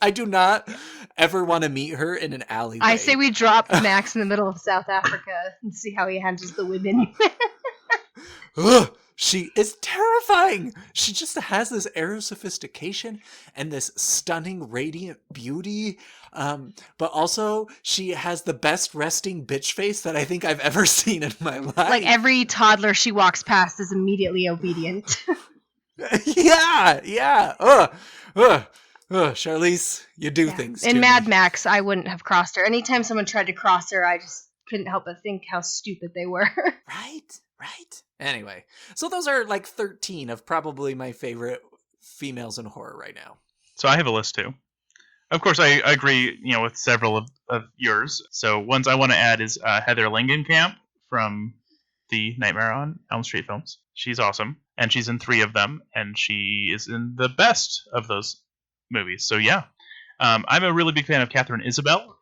I do not ever want to meet her in an alleyway. I say we drop Max in the middle of South Africa and see how he handles the women. Ugh, she is terrifying. She just has this air of sophistication and this stunning, radiant beauty. But also, she has the best resting bitch face that I think I've ever seen in my life. Like every toddler she walks past is immediately obedient. Yeah. Charlize, you do things. In Mad Max, I wouldn't have crossed her. Anytime someone tried to cross her, I just couldn't help but think how stupid they were. Right. Anyway, so those are like 13 of probably my favorite females in horror right now. So I have a list too. Of course, I agree, with several of yours. So ones I want to add is Heather Langenkamp from the Nightmare on Elm Street films. She's awesome, and she's in 3 of them, and she is in the best of those movies. So yeah. I'm a really big fan of Catherine Isabel,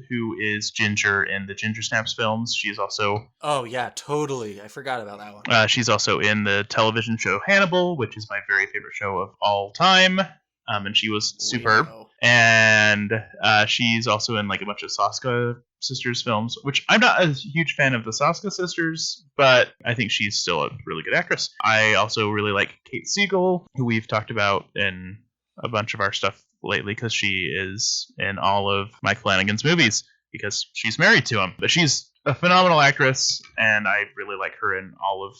who is Ginger in the Ginger Snaps films. She's also... Oh, yeah, totally. I forgot about that one. She's also in the television show Hannibal, which is my very favorite show of all time. And she was superb. Wow. And she's also in like a bunch of Saska Sisters films, which I'm not a huge fan of the Saska Sisters, but I think she's still a really good actress. I also really like Kate Siegel, who we've talked about in a bunch of our stuff lately because she is in all of Mike Flanagan's movies because she's married to him. But she's a phenomenal actress, and I really like her in all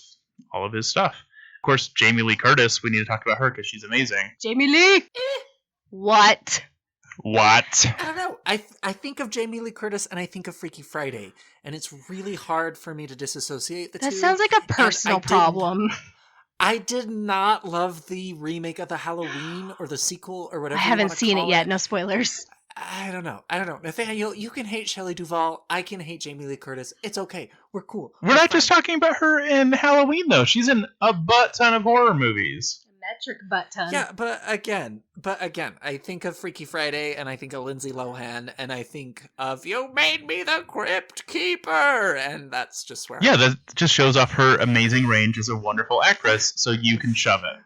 of his stuff. Of course, Jamie Lee Curtis, we need to talk about her because she's amazing. Jamie Lee? What? I don't know. I think of Jamie Lee Curtis and I think of Freaky Friday, and it's really hard for me to disassociate the two. That sounds like a personal problem. I did not love the remake of the Halloween or the sequel or whatever. I haven't seen it yet. No spoilers. I don't know. Nathaniel, you can hate Shelley Duvall. I can hate Jamie Lee Curtis. It's okay. We're cool. We're not just talking about her in Halloween, though. She's in a butt ton of horror movies. Metric butt ton. Yeah, but again, I think of Freaky Friday, and I think of Lindsay Lohan, and I think of You Made Me the Crypt Keeper, and that's just where. Yeah, that just shows off her amazing range as a wonderful actress, so you can shove it.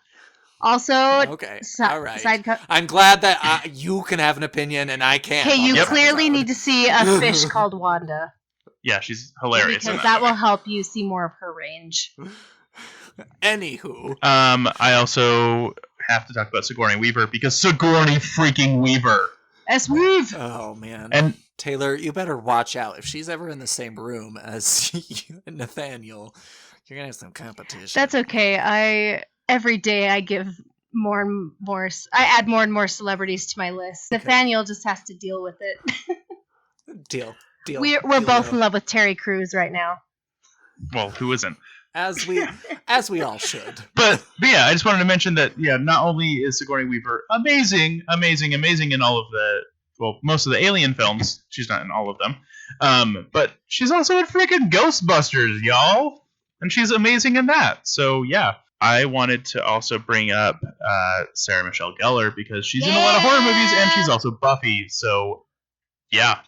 Also, okay, all right. I'm glad that you can have an opinion and I can't. Hey, you clearly need to see A Fish Called Wanda. Yeah, she's hilarious. Because that will help you see more of her range. Anywho. I also have to talk about Sigourney Weaver because Sigourney freaking Weaver. S-Weave! Oh, man. And Taylor, you better watch out. If she's ever in the same room as Nathaniel, you're going to have some competition. That's okay. Every day I give more and more... I add more and more celebrities to my list. Okay. Nathaniel just has to deal with it. Deal. We're both in love with Terry Crews right now. Well, who isn't? As we all should. But yeah, I just wanted to mention that, not only is Sigourney Weaver amazing in all of most of the Alien films. She's not in all of them. But she's also in freaking Ghostbusters, y'all. And she's amazing in that. So, yeah. I wanted to also bring up Sarah Michelle Gellar because she's in a lot of horror movies and she's also Buffy. So, yeah.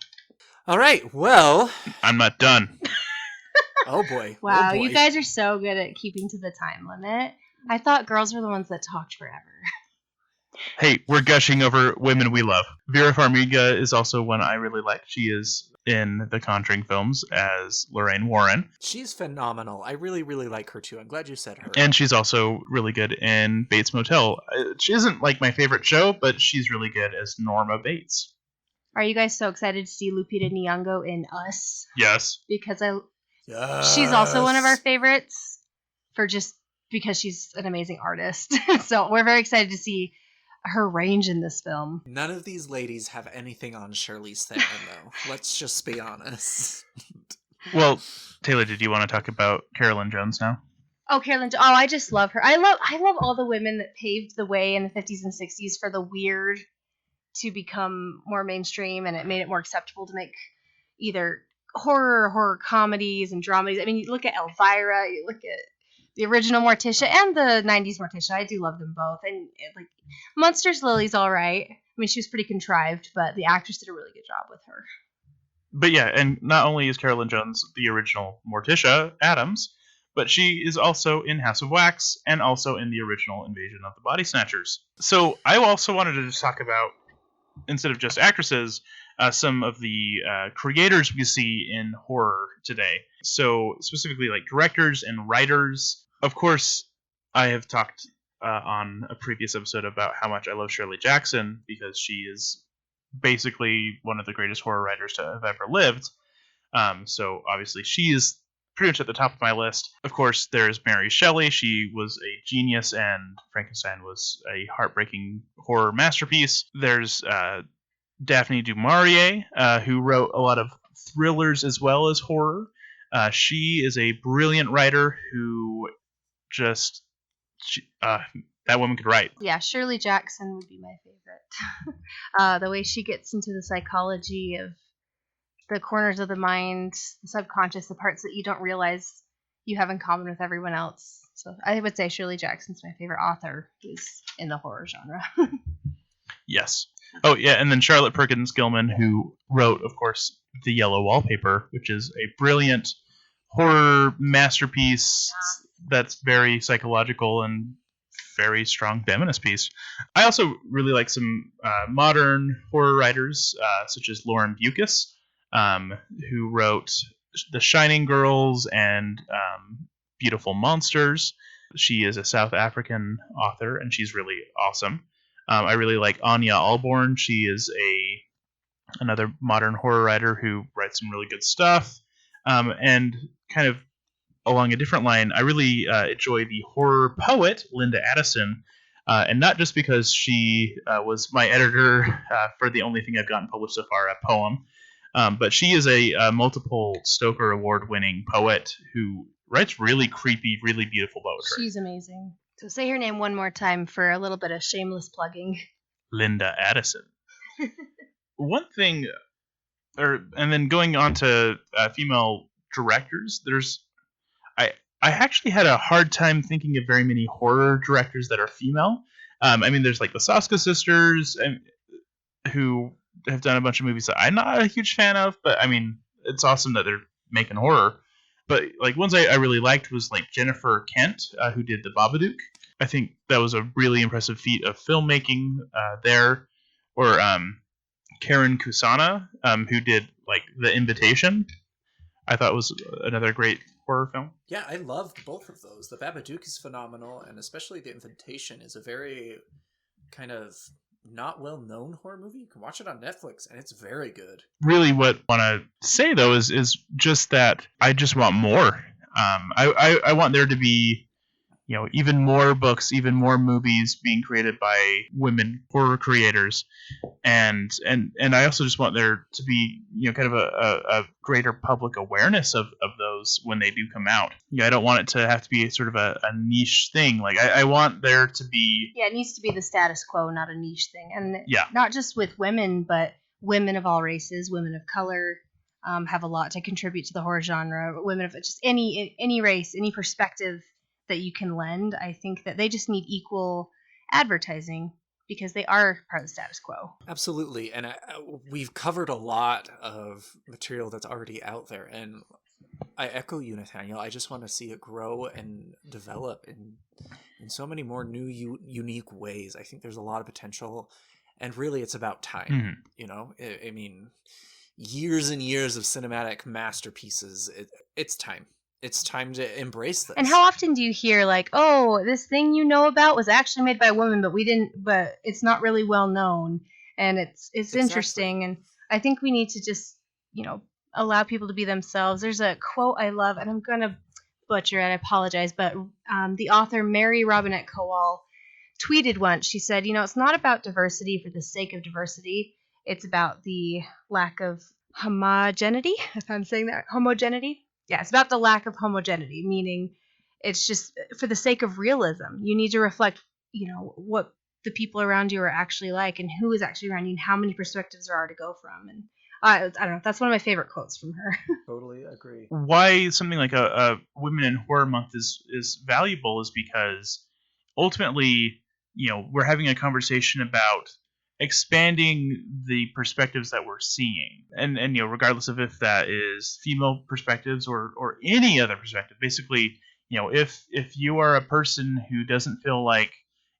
All right. Well, I'm not done. Oh boy. Wow, you guys are so good at keeping to the time limit. I thought girls were the ones that talked forever. Hey, we're gushing over women we love. Vera Farmiga is also one I really like. She is in the Conjuring films as Lorraine Warren. She's phenomenal. I really, really like her too. I'm glad you said her. And she's also really good in Bates Motel. She isn't like my favorite show, but she's really good as Norma Bates. Are you guys so excited to see Lupita Nyong'o in Us? Yes. Because she's also one of our favorites because she's an amazing artist. So we're very excited to see her range in this film. None of these ladies have anything on Charlize Theron, though. Let's just be honest. Well, Taylor, did you want to talk about Carolyn Jones now? Oh, I just love her. I love all the women that paved the way in the 50s and 60s for the weird to become more mainstream, and it made it more acceptable to make either horror comedies and dramedies. I mean, you look at Elvira, you look at the original Morticia and the 90s Morticia. I do love them both. And Monsters Lily's all right, mean, she was pretty contrived, but the actress did a really good job with her. But yeah, and not only is Carolyn Jones the original Morticia Addams, but she is also in House of Wax and also in the original Invasion of the Body Snatchers. So I also wanted to just talk about, instead of just actresses, some of the creators we see in horror today. So specifically like directors and writers. Of course, I have talked on a previous episode about how much I love Shirley Jackson because she is basically one of the greatest horror writers to have ever lived. So obviously she is pretty much at the top of my list. Of course, there's Mary Shelley. She was a genius, and Frankenstein was a heartbreaking horror masterpiece. There's Daphne du Maurier, who wrote a lot of thrillers as well as horror. She is a brilliant writer who just... that woman could write. Yeah, Shirley Jackson would be my favorite. The way she gets into the psychology of the corners of the mind, the subconscious, the parts that you don't realize you have in common with everyone else. So I would say Shirley Jackson's my favorite author who's in the horror genre. Yes. Oh, yeah, and then Charlotte Perkins Gilman, who wrote, of course, The Yellow Wallpaper, which is a brilliant horror masterpiece that's very psychological and very strong feminist piece. I also really like some modern horror writers, such as Lauren Bucas, who wrote The Shining Girls and Beautiful Monsters. She is a South African author, and she's really awesome. I really like Anya Alborn. She is another modern horror writer who writes some really good stuff. And kind of along a different line, I really enjoy the horror poet Linda Addison, and not just because she was my editor for the only thing I've gotten published so far, a poem, but she is a multiple Stoker Award-winning poet who writes really creepy, really beautiful poetry. She's amazing. So say her name one more time for a little bit of shameless plugging. Linda Addison. One thing, and then going on to female directors, I actually had a hard time thinking of very many horror directors that are female. I mean, there's like the Soska sisters, who have done a bunch of movies that I'm not a huge fan of, but I mean, it's awesome that they're making horror. But like ones I really liked was like Jennifer Kent, who did The Babadook. I think that was a really impressive feat of filmmaking there. Or Karen Kusama, who did like The Invitation. I thought was another great horror film. Yeah, I loved both of those. The Babadook is phenomenal, and especially The Invitation is a very kind of not well-known horror movie. You can watch it on Netflix, and it's very good. Really, what I want to say though is just that I just want more. I want there to be, even more books, even more movies being created by women horror creators, and I also just want there to be kind of a greater public awareness of those when they do come out. I don't want it to have to be sort of a niche thing. Like I want there to be it needs to be the status quo, not a niche thing, and yeah, not just with women, but women of all races, women of color. Have a lot to contribute to the horror genre. Women of just any race, any perspective that you can lend. I think that they just need equal advertising because they are part of the status quo. Absolutely. And we've covered a lot of material that's already out there. And I echo you, Nathaniel. I just want to see it grow and develop in so many more new, unique ways. I think there's a lot of potential. And really, it's about time. Mm-hmm. I mean, years and years of cinematic masterpieces. It's time. It's time to embrace this. And how often do you hear like, oh, this thing you know about was actually made by a woman, but it's not really well known, and it's exactly. Interesting. And I think we need to just, allow people to be themselves. There's a quote I love, and I'm gonna butcher it. I apologize, but the author Mary Robinette Kowal tweeted once. She said, it's not about diversity for the sake of diversity. It's about the lack of homogeneity. If I'm saying that, homogeneity. Yeah, it's about the lack of homogeneity, meaning it's just for the sake of realism. You need to reflect, what the people around you are actually like and who is actually around you and how many perspectives there are to go from. And I don't know, that's one of my favorite quotes from her. Totally agree. Why something like a Women in Horror Month is valuable is because ultimately, we're having a conversation about expanding the perspectives that we're seeing, and regardless of if that is female perspectives or any other perspective. Basically, if you are a person who doesn't feel like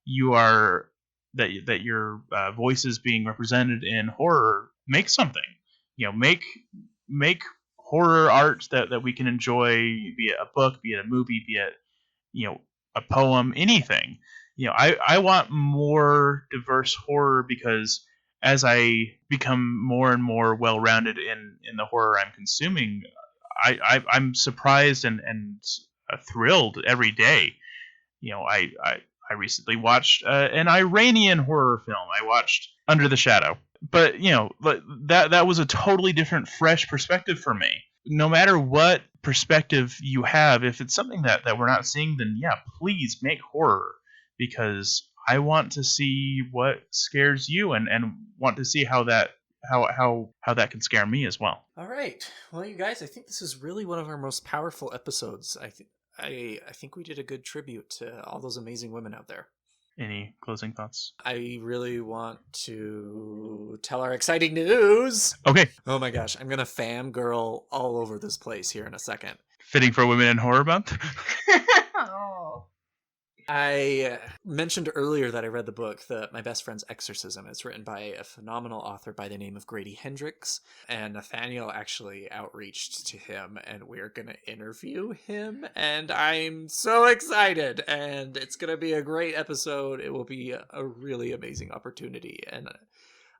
you are that your voice is being represented in horror, make something. Make horror art that we can enjoy, be it a book, be it a movie, be it a poem, anything. I want more diverse horror, because as I become more and more well-rounded in the horror I'm consuming, I'm surprised and thrilled every day. I recently watched an Iranian horror film. I watched Under the Shadow, but that was a totally different, fresh perspective for me. No matter what perspective you have, if it's something that we're not seeing, then yeah, please make horror, because I want to see what scares you, and want to see how that can scare me as well. All right. Well, you guys, I think this is really one of our most powerful episodes. I think we did a good tribute to all those amazing women out there. Any closing thoughts? I really want to tell our exciting news. Okay. Oh my gosh, I'm going to fangirl all over this place here in a second. Fitting for Women in Horror Month? Oh. I mentioned earlier that I read the book, My Best Friend's Exorcism. It's written by a phenomenal author by the name of Grady Hendrix, and Nathaniel actually outreached to him, and we're going to interview him, and I'm so excited, and it's going to be a great episode. It will be a really amazing opportunity, and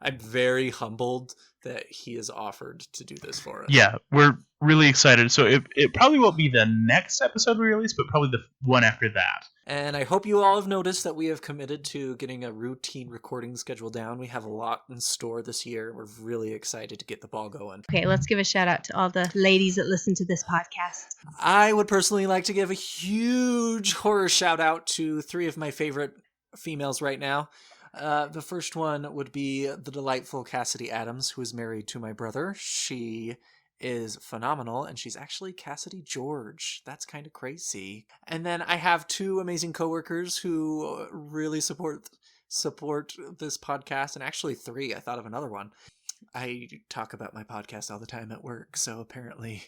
I'm very humbled that he has offered to do this for us. Yeah, we're really excited. So it probably won't be the next episode we release, but probably the one after that. And I hope you all have noticed that we have committed to getting a routine recording schedule down. We have a lot in store this year. We're really excited to get the ball going. Okay, let's give a shout out to all the ladies that listen to this podcast. I would personally like to give a huge horror shout out to 3 of my favorite females right now. The first one would be the delightful Cassidy Adams, who is married to my brother. She is phenomenal, and she's actually Cassidy George. That's kind of crazy. And then I have 2 amazing coworkers who really support this podcast, and actually 3. I thought of another one. I talk about my podcast all the time at work, so apparently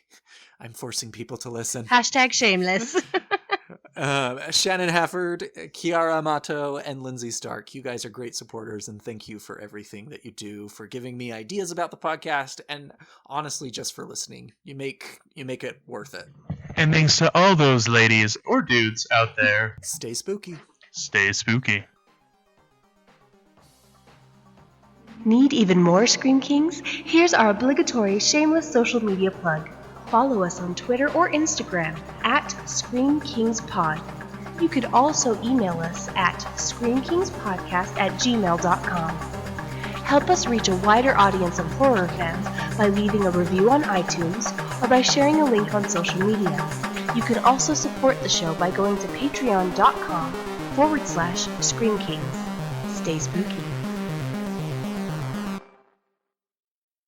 I'm forcing people to listen. Hashtag shameless. Shannon Hafford, Kiara Amato, and Lindsay Stark. You guys are great supporters, and thank you for everything that you do, for giving me ideas about the podcast, and honestly, just for listening. You make it worth it. And thanks to all those ladies or dudes out there. Stay spooky. Stay spooky. Need even more Scream Kings? Here's our obligatory shameless social media plug. Follow us on Twitter or Instagram at Scream Kings Pod. You could also email us at screamkingspodcast@gmail.com. Help us reach a wider audience of horror fans by leaving a review on iTunes or by sharing a link on social media. You can also support the show by going to patreon.com/Scream Kings. Stay spooky.